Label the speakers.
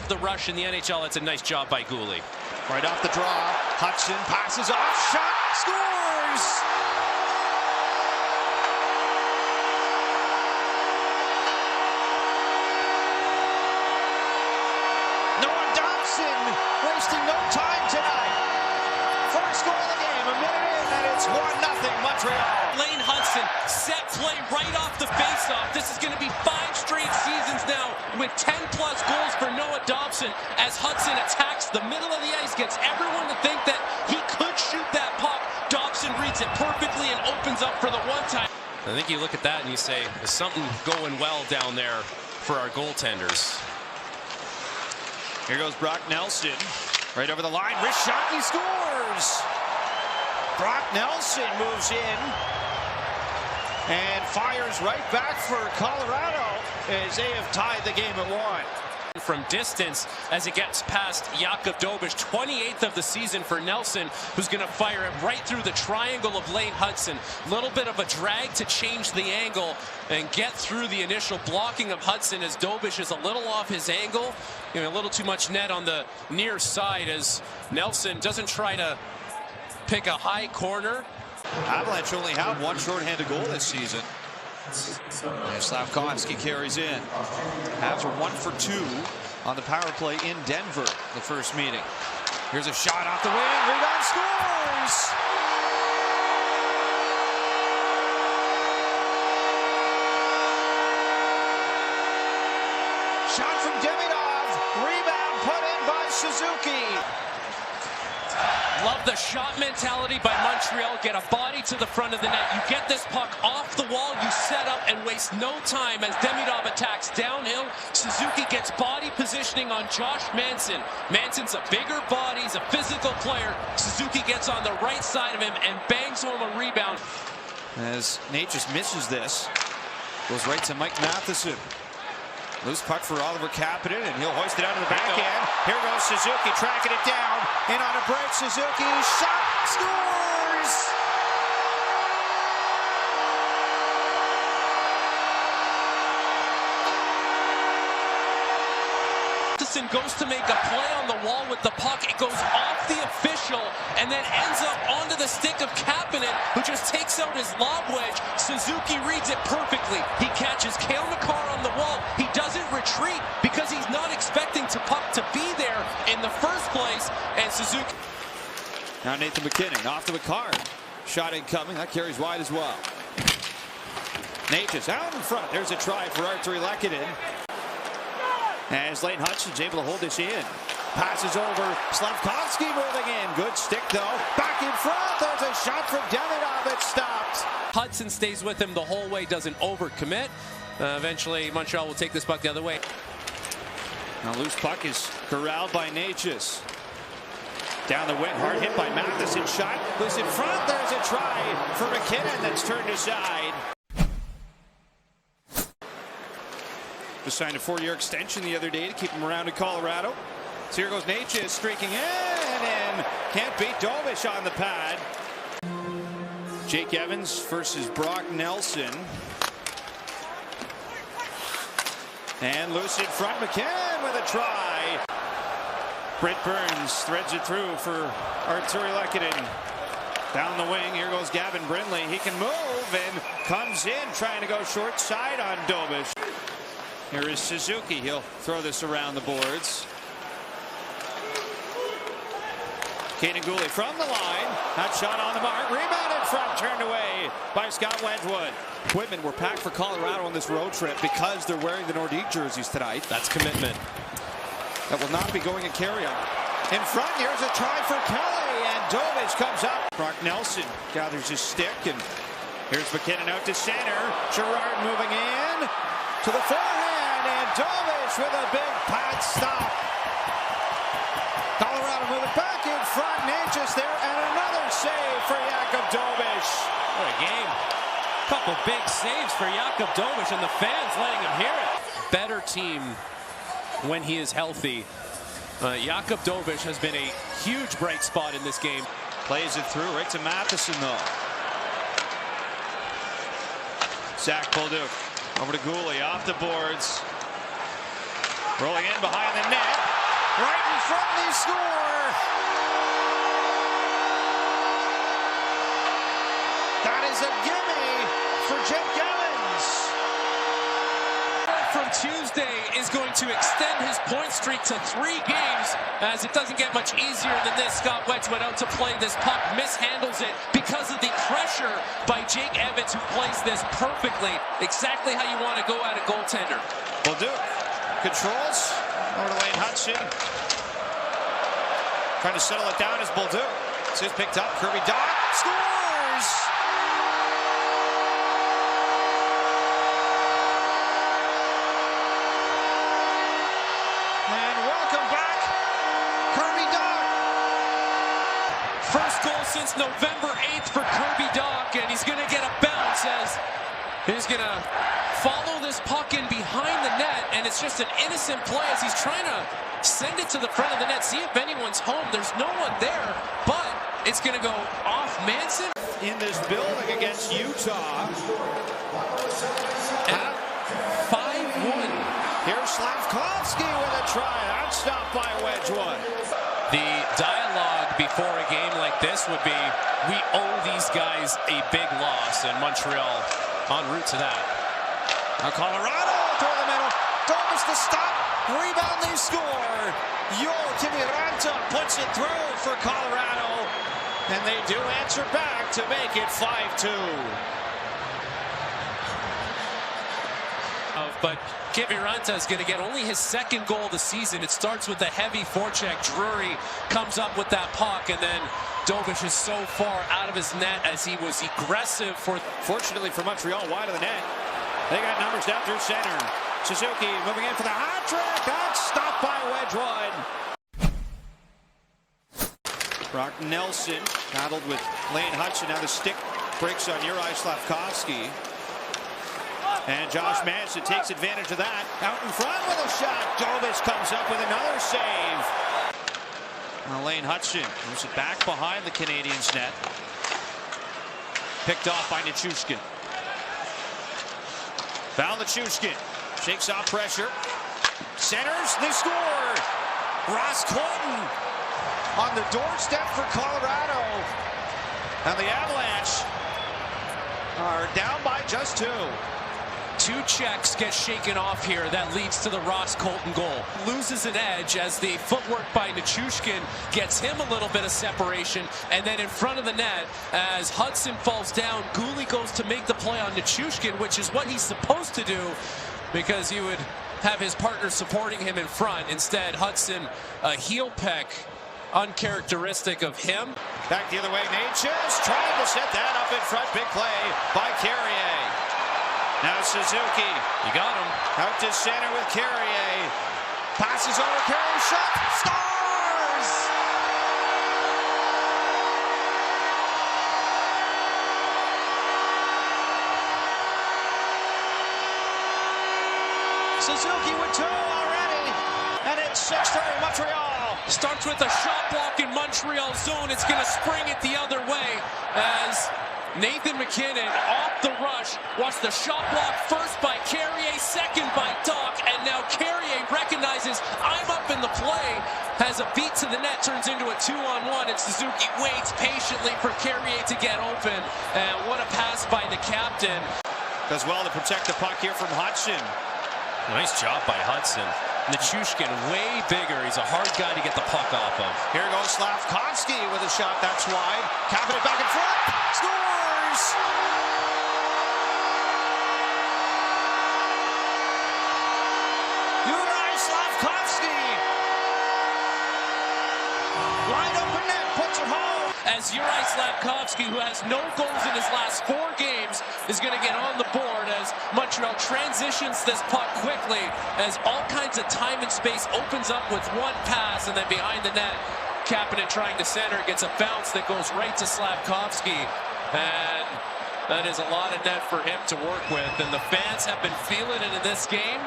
Speaker 1: off the rush in the NHL. It's a nice job by Gouli.
Speaker 2: Right off the draw, Hudson passes off, shot, scores! Noah Dobson wasting no time tonight. First goal of the game, a minute in, and it's 1-0 Montreal.
Speaker 1: Lane Hudson set play right off the faceoff. This is going to be 5 straight seasons now with 10-plus goals for Noah Dobson as Hudson attacks the middle of the ice, gets everyone to think that he could shoot that puck. Dobson reads it perfectly and opens up for the one-time. I think you look at that and you say, there's something going well down there for our goaltenders.
Speaker 2: Here goes Brock Nelson, right over the line, wrist shot, and he scores! Brock Nelson moves in and fires right back for Colorado as they have tied the game at 1.
Speaker 1: From distance as it gets past Jakub Dobeš, 28th of the season for Nelson, who's going to fire it right through the triangle of Lane Hudson. Little bit of a drag to change the angle and get through the initial blocking of Hudson as Dobeš is a little off his angle. A little too much net on the near side as Nelson doesn't try to pick a high corner.
Speaker 2: Avalanche only have one shorthanded goal this season. And Slavkovsky carries in. Avs are 1 for 2 on the power play in Denver, the first meeting. Here's a shot off the wing, rebound, scores! Shot from Demidov, rebound put in by Suzuki.
Speaker 1: Love the shot mentality by Montreal. Get a body to the front of the net. You get this puck off the wall. You set up and waste no time as Demidov attacks downhill. Suzuki gets body positioning on Josh Manson. Manson's a bigger body. He's a physical player. Suzuki gets on the right side of him and bangs home a rebound.
Speaker 2: As Nate just misses this, goes right to Mike Matheson. Loose puck for Oliver Kapanen, and he'll hoist it out of the backhand. Here goes Suzuki tracking it down. In on a break, Suzuki shot, scores!
Speaker 1: Matheson goes to make a play on the wall with the puck. It goes off the official and then ends up onto the stick of Kapanen, who just takes out his lob wedge. Suzuki reads it perfectly. He catches Cale Makar on the wall. He doesn't retreat because he's not expecting the puck to be there in the first place. And Suzuki.
Speaker 2: Now Nathan McKinnon off to Makar. Shot incoming. That carries wide as well. Nate is out in front. There's a try for Artturi Lehkonen. As Lane Hudson's able to hold this in. Passes over. Slavkovsky moving in. Good stick though. Back in front. There's a shot from Demidov. It's stopped.
Speaker 1: Hudson stays with him the whole way. Doesn't overcommit. Eventually Montreal will take this puck the other way.
Speaker 2: Now loose puck is corralled by Natchez. Down the wing. Hard hit by Matheson. Shot. Loose in front. There's a try for McKinnon that's turned aside. Just signed a 4-year extension the other day to keep him around in Colorado. So here goes Natchez streaking in and can't beat Dobeš on the pad. Jake Evans versus Brock Nelson. And loose in front, McKinnon with a try. Brent Burns threads it through for Artturi Lehkonen. Down the wing, here goes Gavin Brindley. He can move and comes in trying to go short side on Dobeš. Here is Suzuki. He'll throw this around the boards. Kaden Gouli from the line. That shot on the mark. Rebound in front. Turned away by Scott Wedgwood. Equipment were packed for Colorado on this road trip because they're wearing the Nordique jerseys tonight.
Speaker 1: That's commitment.
Speaker 2: That will not be going in carry-on. In front, here's a try for Kelly, and Dobeš comes up. Brock Nelson gathers his stick, and here's McKinnon out to center. Gerard moving in to the forehand, and Dobeš with a big pad stop. Colorado moving back in front. Natchez there, and another save for Jakub Dobeš.
Speaker 1: What a game. Couple big saves for Jakub Dobeš, and the fans letting him hear it. Better team when he is healthy. Jakub Dobeš has been a huge bright spot in this game.
Speaker 2: Plays it through right to Matheson though. Zach Bolduc over to Gouli off the boards. Rolling in behind the net. Right in front, they score. That is a gimme for Jake Evans.
Speaker 1: From Tuesday is going to extend his point streak to 3 games, as it doesn't get much easier than this. Scott Wedgwood out to play this puck, mishandles it because of the pressure by Jake Evans, who plays this perfectly, exactly how you want to go at a goaltender.
Speaker 2: Will do. Controls over to Lane Hudson. Trying to settle it down as Bolduc. This is picked up. Kirby Dach scores! And welcome back, Kirby Dach.
Speaker 1: First goal since November 8th for Kirby Dach, and he's going to get a bounce as he's going to follow this puck in behind the net, and it's just an innocent play as he's trying to send it to the front of the net, see if anyone's home. There's no one there, but it's going to go off Manson.
Speaker 2: In this building against Utah.
Speaker 1: And 5-1.
Speaker 2: Here's Slavkovsky with a try. That's stopped by Wedgwood.
Speaker 1: The dialogue before a game like this would be, we owe these guys a big loss, and Montreal en route to that.
Speaker 2: Now Colorado through the middle. Dobes to stop. Rebound, they score. Yo Kiviranta puts it through for Colorado. And they do answer back to make it 5-2.
Speaker 1: But Kiviranta is going to get only his 2nd goal of the season. It starts with a heavy forecheck. Drury comes up with that puck, and then Dobes is so far out of his net as he was aggressive.
Speaker 2: Fortunately for Montreal, wide of the net. They got numbers down through center. Suzuki moving in for the hat trick. That's stopped by Wedgwood. Brock Nelson battled with Lane Hudson. Now the stick breaks on Juraj Slavkovsky. And Josh Manson takes advantage of that. Out in front with a shot. Dobes comes up with another save. Now Lane Hudson moves it back behind the Canadiens net. Picked off by Nichushkin. Val Nichushkin shakes off pressure. Centers, they score. Ross Colton on the doorstep for Colorado. And the Avalanche are down by just 2.
Speaker 1: 2 checks get shaken off here. That leads to the Ross Colton goal. Loses an edge as the footwork by Nichushkin gets him a little bit of separation. And then in front of the net, as Hudson falls down, Gooley goes to make the play on Nichushkin, which is what he's supposed to do, because he would have his partner supporting him in front. Instead, Hudson, a heel peck, uncharacteristic of him.
Speaker 2: Back the other way, Natchez trying to set that up in front. Big play by Carrier. Now Suzuki.
Speaker 1: You got him.
Speaker 2: Out to center with Carrier. Passes over, Carrier, shot, scores! Suzuki with 2 already. And it's 6-3 Montreal.
Speaker 1: Starts with a shot block in Montreal zone. It's going to spring it the other way as Nathan MacKinnon off the rush. Watch the shot block first by Carrier, second by Dach, and now Carrier recognizes I'm up in the play, has a beat to the net, turns into a 2-on-1, and Suzuki waits patiently for Carrier to get open. And what a pass by the captain.
Speaker 2: Does well to protect the puck here from Hudson.
Speaker 1: Nice job by Hudson. Nichushkin way bigger. He's a hard guy to get the puck off of.
Speaker 2: Here goes Slavkovsky with a shot that's wide. Capping it back and forth. Scores! Juraj Slavkovsky. Wide open net, puts it home.
Speaker 1: As Juraj Slavkovsky, who has no goals in his last 4 games, is going to get on the board as Montreal transitions this puck quickly as all kinds of time and space opens up with one pass, and then behind the net, Kapanen trying to center, gets a bounce that goes right to Slavkovsky, and that is a lot of net for him to work with, and the fans have been feeling it in this game.